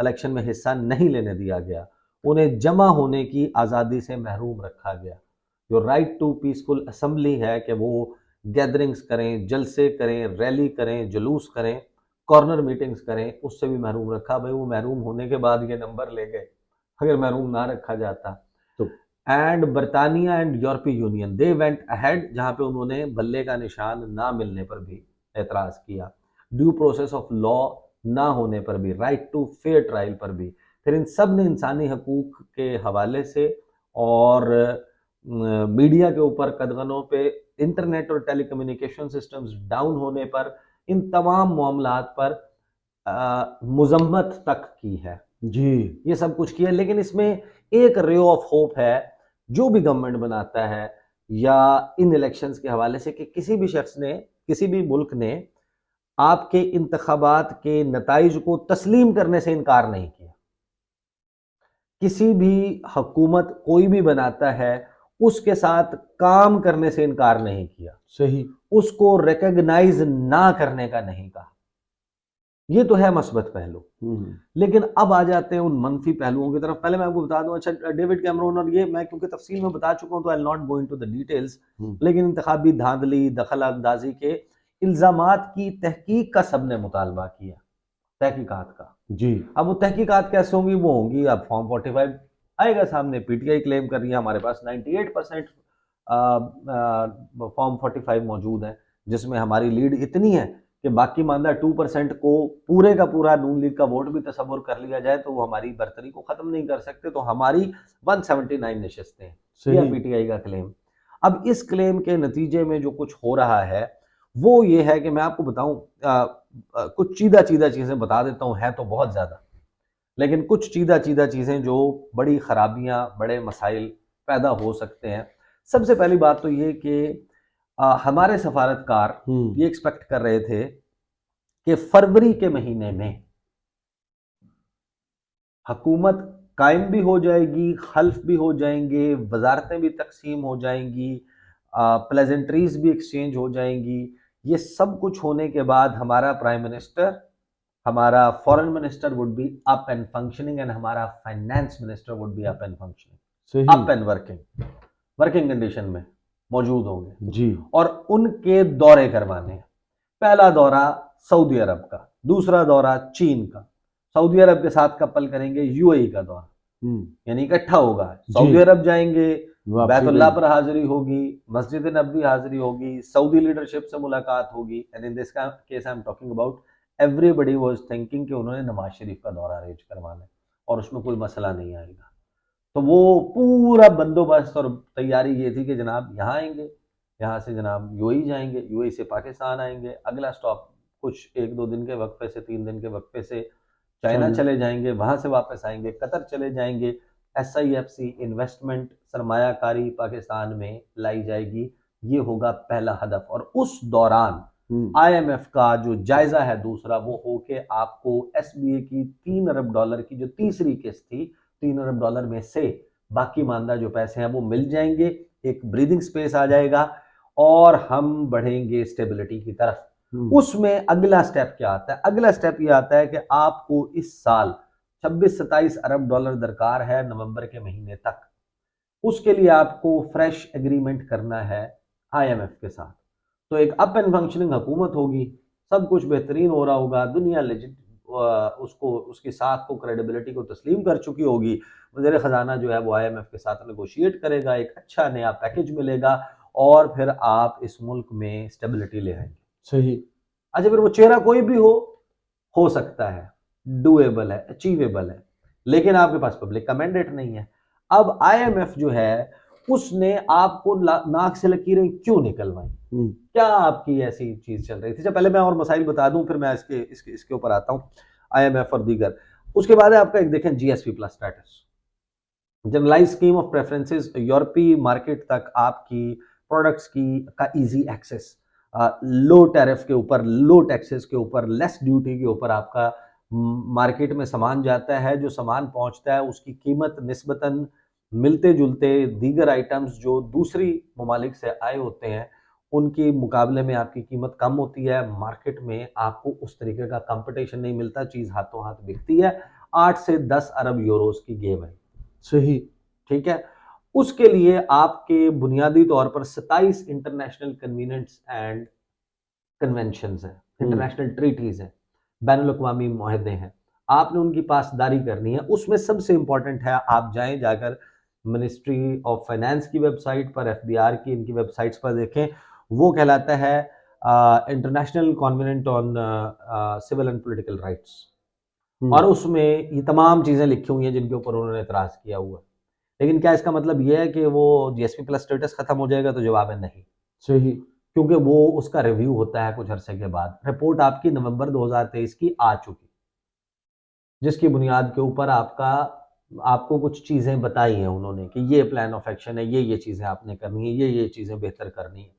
Election میں حصہ نہیں لینے دیا گیا، انہیں جمع ہونے کی آزادی سے محروم رکھا گیا۔ جو رائٹ ٹو پیسفل اسمبلی ہے کہ وہ گیدرنگز کریں، جلسے کریں، ریلی کریں، جلوس کریں، کارنر میٹنگز کریں، اس سے بھی محروم رکھا۔ بھائی وہ محروم ہونے کے بعد یہ نمبر لے گئے، اگر محروم نہ رکھا جاتا تو اینڈ برطانیہ اینڈ یورپی یونین دے وینٹ اہیڈ، جہاں پہ انہوں نے بلے کا نشان نہ ملنے پر بھی اعتراض کیا، ڈیو پروسیس آف لا نہ ہونے پر بھی، رائٹ ٹو فیئر ٹرائل پر بھی۔ پھر ان سب نے انسانی حقوق کے حوالے سے اور میڈیا کے اوپر قدغنوں پہ، انٹرنیٹ اور ٹیلی کمیونیکیشن سسٹمز ڈاؤن ہونے پر، ان تمام معاملات پر مذمت تک کی ہے۔ جی یہ سب کچھ کیا، لیکن اس میں ایک رے آف ہوپ ہے جو بھی گورنمنٹ بناتا ہے یا ان الیکشنز کے حوالے سے، کہ کسی بھی شخص نے، کسی بھی ملک نے آپ کے انتخابات کے نتائج کو تسلیم کرنے سے انکار نہیں کیا۔ کسی بھی حکومت کوئی بھی بناتا ہے اس کے ساتھ کام کرنے سے انکار نہیں کیا، صحیح، اس کو ریکگنائز نہ کرنے کا نہیں کہا۔ یہ تو ہے مثبت پہلو، لیکن اب آ جاتے ہیں ان منفی پہلوؤں کی طرف۔ پہلے میں آپ کو بتا دوں، اچھا ڈیوڈ کیمرون اور یہ میں کیونکہ تفصیل میں بتا چکا ہوں تو I'll not go into the details، لیکن انتخابی دھاندلی، دخل اندازی کے الزامات کی تحقیق کا سب نے مطالبہ کیا، تحقیقات کا۔ جی اب وہ تحقیقات کیسے ہوں گی؟ وہ ہوں گی، اب فارم 45 آئے گا سامنے، پی ٹی آئی کلیم کر رہی ہے ہمارے پاس 98% فارم 45 موجود ہیں، جس میں ہماری لیڈ اتنی ہے کہ باقی ماندہ 2% کو پورے کا پورا نون لیگ کا ووٹ بھی تصور کر لیا جائے تو وہ ہماری برتری کو ختم نہیں کر سکتے، تو ہماری 179 نشستیں ہیں، یہ پی ٹی آئی کا کلیم۔ اب اس کلیم کے نتیجے میں جو کچھ ہو رہا ہے وہ یہ ہے کہ میں آپ کو بتاؤں، کچھ چیدہ چیزیں بتا دیتا ہوں، ہے تو بہت زیادہ، لیکن کچھ چیدہ چیزیں جو بڑی خرابیاں، بڑے مسائل پیدا ہو سکتے ہیں۔ سب سے پہلی بات تو یہ کہ ہمارے سفارتکار یہ ایکسپیکٹ کر رہے تھے کہ فروری کے مہینے میں حکومت قائم بھی ہو جائے گی، حلف بھی ہو جائیں گے، وزارتیں بھی تقسیم ہو جائیں گی، پلیزنٹریز بھی ایکسچینج ہو جائیں گی۔ یہ سب کچھ ہونے کے بعد ہمارا پرائم منسٹر، ہمارا foreign minister would be up and functioning, and ہمارا finance minister would be up and functioning, up and working condition میں موجود ہوں گے جی، اور ان کے دورے کروانے ہیں۔ پہلا دورہ سعودی عرب کا، دوسرا دورہ چین کا، سعودی عرب کے ساتھ کپل کریں گے یو اے ای کا دورہ، یعنی اکٹھا ہوگا، سعودی عرب جائیں گے، بیت اللہ پر حاضری ہوگی، مسجد نبوی حاضری ہوگی، سعودی لیڈرشپ سے ملاقات ہوگی، and in this case I'm talking about everybody was thinking کہ انہوں نے نواز شریف کا دورہ ارینج کروانا ہے اور اس میں کوئی مسئلہ نہیں آئے گا۔ تو وہ پورا بندوبست اور تیاری یہ تھی کہ جناب یہاں آئیں گے، یہاں سے جناب یو اے ای جائیں گے، یو اے ای سے پاکستان آئیں گے، اگلا سٹاپ کچھ 1-2 دن کے وقفے سے، 3 دن کے وقفے سے چائنا چلے جائیں گے، وہاں سے واپس آئیں گے، قطر چلے جائیں گے، S I F C investment, سرمایہ کاری پاکستان میں لائی جائے گی، یہ ہوگا پہلا ہدف۔ اور اس دوران آئی ایم ایف کا جو جائزہ ہے دوسرا وہ ہو کہ آپ کو ایس بی اے کی $3 ارب کی جو تیسری قسط تھی، $3 ارب میں سے باقی ماندہ جو پیسے ہیں وہ مل جائیں گے، ایک بریدنگ سپیس آ جائے گا اور ہم بڑھیں گے اسٹیبلٹی کی طرف۔ اس میں اگلا سٹیپ کیا آتا ہے؟ اگلا سٹیپ یہ آتا ہے کہ آپ کو اس سال 26-27 ارب ڈالر درکار ہے نومبر کے مہینے تک۔ اس کے لیے آپ کو فریش ایگریمنٹ کرنا ہے آئی ایم ایف کے ساتھ۔ تو ایک اپ اینڈ فنکشننگ حکومت ہوگی، سب کچھ بہترین ہو رہا ہوگا، دنیا اس کی ساتھ کو، کریڈیبلٹی کو تسلیم کر چکی ہوگی، وزیر خزانہ جو ہے وہ آئی ایم ایف کے ساتھ نیگوشیٹ کرے گا، ایک اچھا نیا پیکج ملے گا اور پھر آپ اس ملک میں اسٹیبلٹی لے آئیں گے۔ صحیح۔ اچھا پھر وہ چہرہ کوئی بھی ہو سکتا ہے، ڈویبل ہے، اچیویبل ہے، لیکن آپ کے پاس پبلک کا مینڈیٹ نہیں ہے۔ اب آئی ایم ایف جو ہے اس نے آپ کو ناک سے لکیریں کیوں نکلوائیں؟ کیا آپ کی ایسی چیز چل رہی تھی؟ پہلے میں اور مسائل بتا دوں پھر میں اس کے اوپر آتا ہوں، آئی ایم ایف اور دیگر۔ اس کے بعد ہے آپ کا ایک دیکھیں G S P plus status, generalise scheme of preferences, یورپی مارکیٹ تک آپ کی پروڈکٹس کا ایزی ایکسیس، لو ٹیرف کے اوپر، لو ٹیکسز کے اوپر، لیس ڈیوٹی کے اوپر آپ کا مارکیٹ میں سامان جاتا ہے، جو سامان پہنچتا ہے اس کی قیمت نسبتاً ملتے جلتے دیگر آئٹمز جو دوسری ممالک سے آئے ہوتے ہیں ان کے مقابلے میں آپ کی قیمت کم ہوتی ہے، مارکیٹ میں آپ کو اس طریقے کا کمپٹیشن نہیں ملتا، چیز ہاتھوں ہاتھ بکتی ہے 8 سے 10 ارب یوروز کی گیم ہے. صحیح. ٹھیک ہے. اس کے لیے آپ کے بنیادی طور پر 27 انٹرنیشنل کنویننٹس اینڈ کنونشنز ہیں, انٹرنیشنل ٹریٹیز ہیں, بین الاقوامی معاہدے ہیں. آپ نے ان کی پاسداری کرنی ہے. اس میں سب سے امپورٹنٹ ہے, آپ جائیں جا کر منسٹری آف فائنانس کی ویب سائٹ پر, ایف بی آر کی, ان کی ویب سائٹس پر دیکھیں. وہ کہلاتا ہے international covenant on civil and political rights, اور اس میں یہ تمام چیزیں لکھی ہوئی ہیں جن کے اوپر انہوں نے اعتراض کیا ہوا ہے. لیکن کیا اس کا مطلب یہ ہے کہ وہ جی ایس پی پلس اسٹیٹس ختم ہو جائے گا؟ تو جواب ہے نہیں. صحیح. کیونکہ وہ اس کا ریویو ہوتا ہے کچھ عرصے کے بعد. رپورٹ آپ کی نومبر 2023 کی آ چکی, جس کی بنیاد کے اوپر آپ کو کچھ چیزیں بتائی ہیں انہوں نے کہ یہ پلان آف ایکشن ہے, یہ چیزیں آپ نے کرنی ہے, یہ چیزیں بہتر کرنی ہے.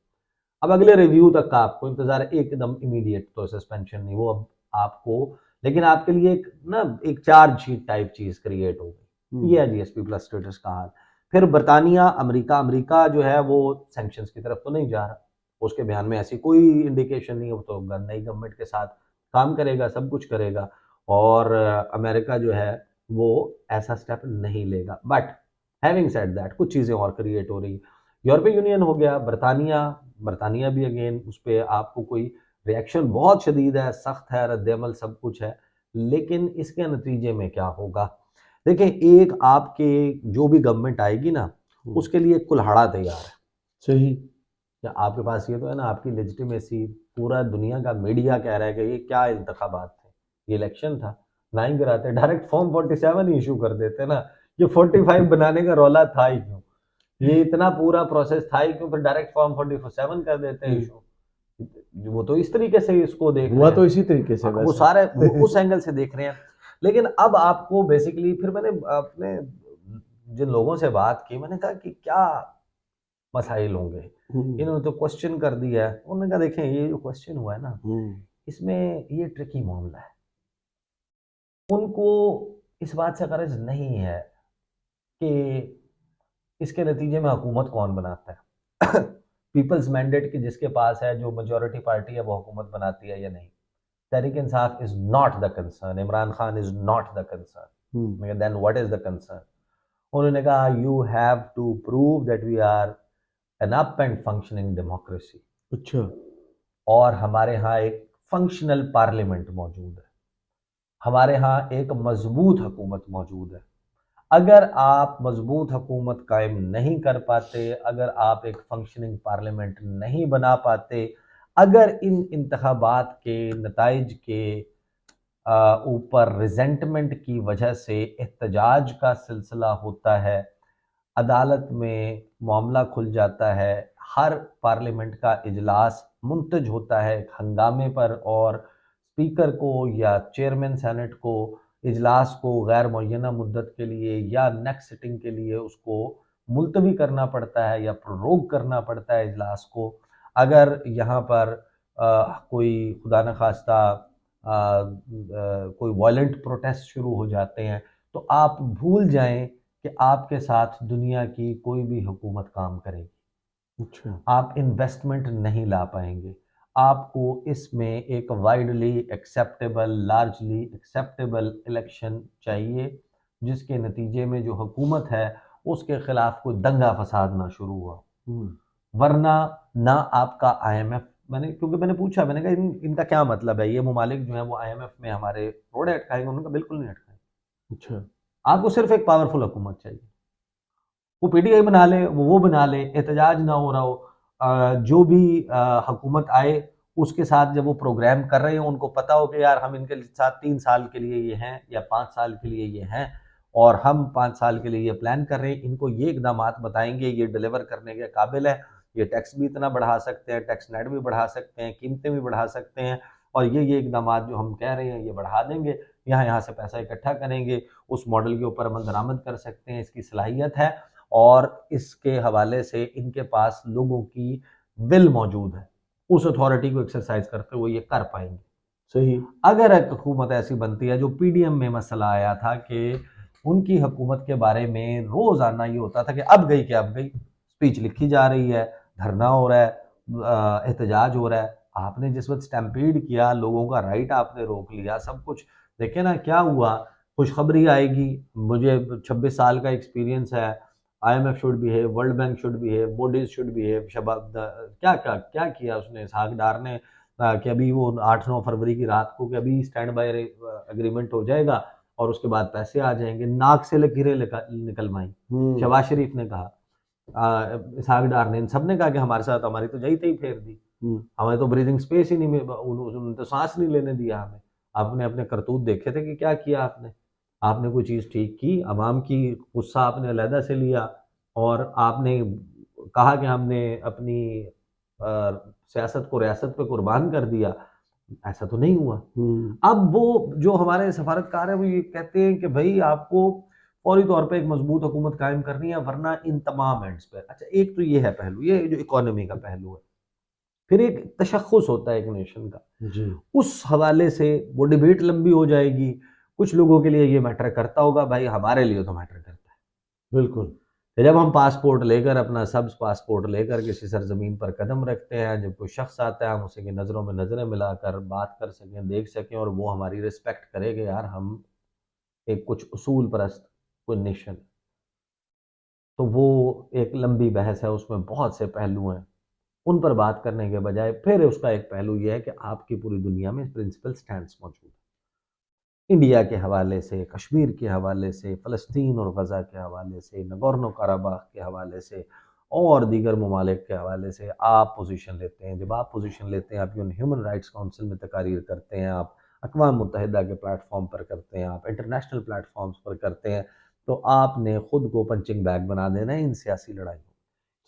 اب اگلے ریویو تک کا آپ کو انتظار ہے. ایک دم امیڈیٹ تو سسپینشن نہیں, وہ اب آپ کو, لیکن آپ کے لیے ایک چارج شیٹ ٹائپ چیز کریٹ ہو گئی. یہ ہے جی ایس پی پلس اسٹیٹس کا حال. پھر برطانیہ, امریکہ جو ہے وہ سینکشنز کی طرف تو نہیں جا رہا. اس کے بیان میں ایسی کوئی انڈیکیشن نہیں. وہ تو نئی گورنمنٹ کے ساتھ کام کرے گا, سب کچھ کرے گا, اور امریکہ جو ہے وہ ایسا سٹیپ نہیں لے گا. بٹ ہیونگ سیڈ دیٹ, کچھ چیزیں اور کریٹ ہو رہی. یورپی یونین ہو گیا, برطانیہ بھی اگین اس پہ آپ کو کوئی ریئیکشن بہت شدید ہے, سخت ہے, رد عمل سب کچھ ہے. لیکن اس کے نتیجے میں کیا ہوگا؟ دیکھیں, ایک آپ کے جو بھی گورنمنٹ آئے گی نا, اس کے لیے کلہاڑا تیار ہے. صحیح. آپ کے پاس یہ تو ہے نا, آپ کی لیجٹیمیسی, پورا دنیا کا میڈیا کہہ رہا ہے کہ یہ کیا انتخابات تھے, یہ الیکشن تھا, نہ ہی کراتے, ڈائریکٹ فارم 47 ہی ایشو کر دیتے نا. یہ 45 بنانے کا رولا تھا ہی کیوں؟ یہ اتنا پورا پروسیس تھا ہی کیوں پھر ڈائریکٹ فارم 47 کر دیتے ہیں ایشو؟ وہ تو اس طریقے سے اس کو دیکھ رہے ہیں, ہوا تو اسی طریقے سے, وہ سارے اس اینگل سے دیکھ رہے ہیں. لیکن اب آپ کو بیسیکلی, پھر میں نے اپنے جن لوگوں سے بات کی, میں نے کہا کہ کیا مسائل ہوں گے. انہوں نے تو کوشچن کر دیا ہے. انہوں نے کہا دیکھیں, یہ جو کوشچن ہوا ہے نا, اس میں یہ ٹرکی معاملہ ہے. ان کو اس بات سے غرض نہیں ہے کہ اس کے نتیجے میں حکومت کون بناتا ہے. پیپلز مینڈیٹ کی جس کے پاس ہے, جو میجورٹی پارٹی ہے, وہ حکومت بناتی ہے یا نہیں. Tehreek Insaf is not the concern, Imran Khan is not the concern. Then what is the concern? انہوں نے کہا you have to prove that we are an up and functioning democracy. اچھا. اور ہمارے ہاں ایک فنکشنل پارلیمنٹ موجود ہے, ہمارے ہاں ایک مضبوط حکومت موجود ہے. اگر آپ مضبوط حکومت قائم نہیں کر پاتے, اگر آپ ایک فنکشننگ پارلیمنٹ نہیں بنا پاتے, اگر ان انتخابات کے نتائج کے اوپر ریزنٹمنٹ کی وجہ سے احتجاج کا سلسلہ ہوتا ہے, عدالت میں معاملہ کھل جاتا ہے, ہر پارلیمنٹ کا اجلاس منتج ہوتا ہے ایک ہنگامے پر, اور اسپیکر کو یا چیئرمین سینٹ کو اجلاس کو غیر معینہ مدت کے لیے یا نیکسٹ سٹنگ کے لیے اس کو ملتوی کرنا پڑتا ہے یا پروروگ کرنا پڑتا ہے اجلاس کو. اگر یہاں پر کوئی خدا نخواستہ کوئی وائلنٹ پروٹیسٹ شروع ہو جاتے ہیں, تو آپ بھول جائیں کہ آپ کے ساتھ دنیا کی کوئی بھی حکومت کام کرے گی. اچھا. آپ انویسٹمنٹ نہیں لا پائیں گے. آپ کو اس میں ایک widely acceptable, largely acceptable election چاہیے, جس کے نتیجے میں جو حکومت ہے اس کے خلاف کوئی دنگا فساد نہ شروع ہوا. ورنہ نہ آپ کا آئی ایم ایف, کیونکہ میں نے پوچھا, میں نے کہا ان کا کیا مطلب ہے, یہ ممالک جو ہیں وہ آئی ایم ایف میں ہمارے روڑے اٹکائیں گے؟ انہوں نے کہا بالکل نہیں اٹکائیں. اچھا. آپ کو صرف ایک پاورفل حکومت چاہیے, وہ پی ٹی آئی بنا لے, وہ بنا لے, احتجاج نہ ہو رہا ہو, جو بھی حکومت آئے اس کے ساتھ جب وہ پروگرام کر رہے ہیں ان کو پتہ ہو کہ یار ہم ان کے ساتھ 3 سال کے لیے یہ ہیں یا 5 سال کے لیے یہ ہیں, اور ہم 5 سال کے لیے یہ پلان کر رہے ہیں, ان کو یہ اقدامات بتائیں گے, یہ ڈیلیور کرنے کے قابل ہے, یہ ٹیکس بھی اتنا بڑھا سکتے ہیں, ٹیکس نیٹ بھی بڑھا سکتے ہیں, قیمتیں بھی بڑھا سکتے ہیں, اور یہ اقدامات جو ہم کہہ رہے ہیں یہ بڑھا دیں گے, یہاں سے پیسہ اکٹھا کریں گے, اس ماڈل کے اوپر عمل درآمد کر سکتے ہیں, اس کی صلاحیت ہے, اور اس کے حوالے سے ان کے پاس لوگوں کی ول موجود ہے, اس اتھارٹی کو ایکسرسائز کرتے ہوئے یہ کر پائیں گے. صحیح. اگر ایک حکومت ایسی بنتی ہے, جو پی ڈی ایم میں مسئلہ آیا تھا کہ ان کی حکومت کے بارے میں روزانہ یہ ہوتا تھا کہ اب گئی کہ اب گئی, اسپیچ لکھی جا رہی ہے, دھرنا ہو رہا ہے, احتجاج ہو رہا ہے, آپ نے جس وقت اسٹیمپیڈ کیا, لوگوں کا رائٹ آپ نے روک لیا, سب کچھ دیکھیں نا کیا ہوا خوشخبری آئے گی. مجھے 26 سال کا ایکسپیرینس ہے. IMF should behave, world bank should behave, Moody's should behave. شباب کیا کیا اس نے اسحاق ڈار نے کہ ابھی وہ 8-9 فروری کی رات کو کہ ابھی اسٹینڈ بائی اگریمنٹ ہو جائے گا اور اس کے بعد پیسے آ جائیں گے. ناک سے لکیریں نکلوائیں. شہباز شریف نے کہا, اسحاق ڈار نے, ان سب نے کہا کہ ہمارے ساتھ ہماری تو جئی تھی پھیر دی, ہمیں تو بریدنگ سپیس ہی نہیں, انہوں نے تو سانس نہیں لینے دیا ہمیں. آپ نے اپنے کرتوت دیکھے تھے کہ کیا کیا آپ نے کوئی چیز ٹھیک کی؟ عوام کی غصہ آپ نے علیحدہ سے لیا اور آپ نے کہا کہ ہم نے اپنی سیاست کو ریاست پہ قربان کر دیا. ایسا تو نہیں ہوا. اب وہ جو ہمارے سفارتکار ہیں وہ یہ کہتے ہیں کہ بھائی آپ کو فوری طور پہ ایک مضبوط حکومت قائم کرنی ہے ورنہ ان تمام اینڈز پہ. اچھا, ایک تو یہ ہے پہلو, یہ جو اکانومی کا پہلو ہے. پھر ایک تشخص ہوتا ہے ایک نیشن کا, اس حوالے سے وہ ڈیبیٹ لمبی ہو جائے گی. کچھ لوگوں کے لیے یہ میٹر کرتا ہوگا, بھائی ہمارے لیے تو میٹر کرتا ہے. بالکل. جب ہم پاسپورٹ لے کر, اپنا سبز پاسپورٹ لے کر کسی سرزمین پر قدم رکھتے ہیں, جب کوئی شخص آتا ہے ہم اسے کی نظروں میں نظریں ملا کر بات کر سکیں, دیکھ سکیں اور وہ ہماری رسپیکٹ کرے کہ یار ہم ایک کچھ اصول پرست کوئی نیشن, تو وہ ایک لمبی بحث ہے, اس میں بہت سے پہلو ہیں. ان پر بات کرنے کے بجائے پھر اس کا ایک پہلو یہ ہے کہ آپ کی پوری دنیا میں پرنسپل سٹینڈز موجود ہیں. انڈیا کے حوالے سے, کشمیر کے حوالے سے, فلسطین اور غزہ کے حوالے سے, نگورنو قراباخ کے حوالے سے اور دیگر ممالک کے حوالے سے آپ پوزیشن لیتے ہیں. جب آپ پوزیشن لیتے ہیں, آپ یون ہیومن رائٹس کونسل میں تقاریر کرتے ہیں, آپ اقوام متحدہ کے پلیٹ فارم پر کرتے ہیں, آپ انٹرنیشنل پلیٹ فارمز پر کرتے ہیں, تو آپ نے خود کو پنچنگ بیگ بنا دینا ہے ان سیاسی لڑائیوں.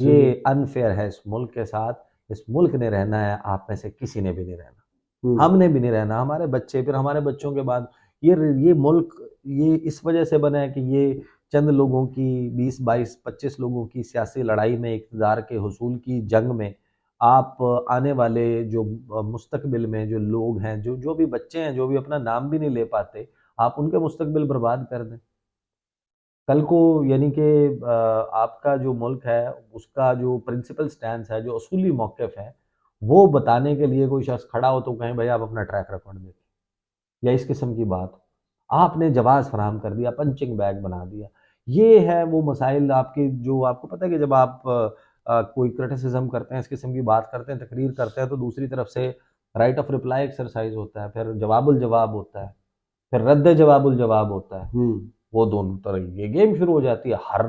یہ انفیئر ہے اس ملک کے ساتھ. اس ملک نے رہنا ہے, آپ میں سے کسی نے بھی نہیں رہنا, ہم نے بھی نہیں رہنا, ہمارے بچے, پھر ہمارے بچوں کے بعد. یہ ملک یہ اس وجہ سے بنا ہے کہ یہ چند لوگوں کی 20-22-25 لوگوں کی سیاسی لڑائی میں, اقتدار کے حصول کی جنگ میں آپ آنے والے جو مستقبل میں جو لوگ ہیں, جو بھی بچے ہیں, جو بھی اپنا نام بھی نہیں لے پاتے, آپ ان کے مستقبل برباد کر دیں. کل کو یعنی کہ آپ کا جو ملک ہے اس کا جو پرنسپل سٹینس ہے, جو اصولی موقف ہے, وہ بتانے کے لیے کوئی شخص کھڑا ہو تو کہیں بھائی آپ اپنا ٹریک ریکارڈ دیکھیں, یا اس قسم کی بات. آپ نے جواز فراہم کر دیا, پنچنگ بیگ بنا دیا. یہ ہے وہ مسائل آپ کے, جو آپ کو پتہ ہے کہ جب آپ کوئی کرٹیسزم کرتے ہیں, اس قسم کی بات کرتے ہیں, تقریر کرتے ہیں, تو دوسری طرف سے رائٹ آف رپلائی ایکسرسائز ہوتا ہے, پھر جواب الجواب ہوتا ہے, پھر رد جواب الجواب ہوتا ہے. وہ دونوں طرح یہ گیم شروع ہو جاتی ہے. ہر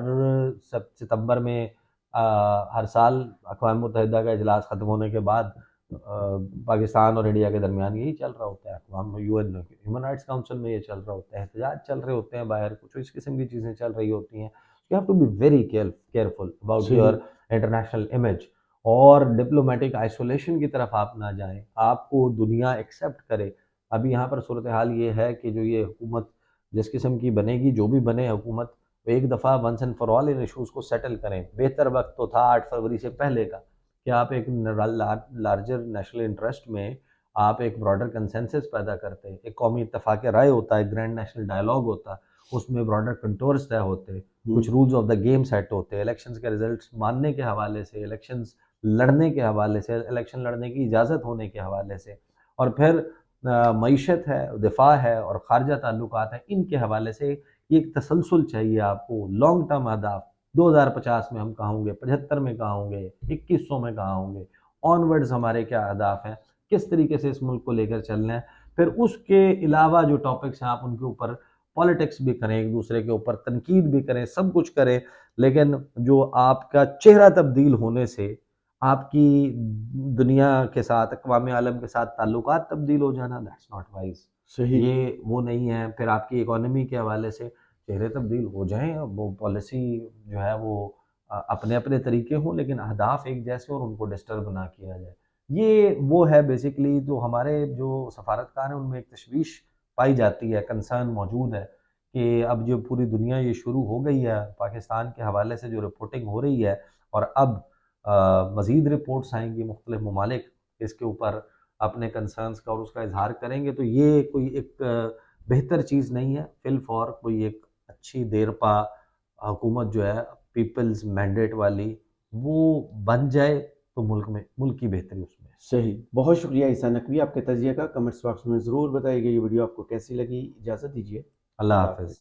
ستمبر میں ہر سال اقوام متحدہ کا اجلاس ختم ہونے کے بعد پاکستان اور انڈیا کے درمیان یہی چل رہا ہوتا ہے. اقوام UN ہیومن رائٹس کاؤنسل میں یہ چل رہا ہوتا ہے, احتجاج چل رہے ہوتے ہیں باہر, کچھ اس قسم کی چیزیں چل رہی ہوتی ہیں. You have to be very careful about your international image, اور ڈپلومیٹک آئسولیشن کی طرف آپ نہ جائیں. آپ کو دنیا ایکسیپٹ کرے. ابھی یہاں پر صورتحال یہ ہے کہ جو یہ حکومت جس قسم کی بنے گی, جو بھی بنے حکومت, ایک دفعہ ونس اینڈ فار آل ان ایشوز کو سیٹل کریں. بہتر وقت تو تھا 8 فروری سے پہلے کا, کہ آپ ایک لارجر نیشنل انٹرسٹ میں آپ ایک براڈر کنسنسس پیدا کرتے, ایک قومی اتفاق رائے ہوتا ہے, گرینڈ نیشنل ڈائلاگ ہوتا, اس میں براڈر کنٹورز طے ہوتے, کچھ rules of the game set ہوتے, الیکشنز کے ریزلٹس ماننے کے حوالے سے, الیکشنز لڑنے کے حوالے سے, الیکشن لڑنے کی اجازت ہونے کے حوالے سے, اور پھر معیشت ہے, دفاع ہے اور خارجہ تعلقات ہیں, ان کے حوالے سے یہ ایک تسلسل چاہیے آپ کو. لانگ ٹرم اہداف, 2050 میں ہم کہاں ہوں گے, 75 میں کہاں ہوں گے, 2100 میں کہاں ہوں گے, آن ورڈز ہمارے کیا اہداف ہیں, کس طریقے سے اس ملک کو لے کر چلنا ہے. پھر اس کے علاوہ جو ٹاپکس ہیں آپ ان کے اوپر پالیٹکس بھی کریں, ایک دوسرے کے اوپر تنقید بھی کریں, سب کچھ کریں, لیکن جو آپ کا چہرہ تبدیل ہونے سے آپ کی دنیا کے ساتھ, اقوام عالم کے ساتھ تعلقات تبدیل ہو جانا, دیٹس ناٹ وائز. یہ وہ نہیں ہے. پھر آپ کی اکانومی کے حوالے سے چہرے تبدیل ہو جائیں, وہ پالیسی جو ہے وہ اپنے اپنے طریقے ہوں, لیکن اہداف ایک جیسے اور ان کو ڈسٹرب نہ کیا جائے. یہ وہ ہے بیسکلی جو ہمارے جو سفارتکار ہیں ان میں ایک تشویش پائی جاتی ہے, کنسرن موجود ہے کہ اب جو پوری دنیا یہ شروع ہو گئی ہے, پاکستان کے حوالے سے جو رپورٹنگ ہو رہی ہے, اور اب مزید رپورٹس آئیں گی, مختلف ممالک اس کے اوپر اپنے کنسرنس کا اور اس کا اظہار کریں گے, تو یہ کوئی ایک بہتر چیز نہیں ہے. فی الفور کوئی ایک اچھی دیر پا حکومت جو ہے پیپلز مینڈیٹ والی وہ بن جائے تو ملک کی بہتری اس میں. صحیح. بہت شکریہ عیسیٰ نقوی آپ کے تجزیے کا. کمنٹس باکس میں ضرور بتائیے گا یہ ویڈیو آپ کو کیسی لگی. اجازت دیجیے. اللہ حافظ.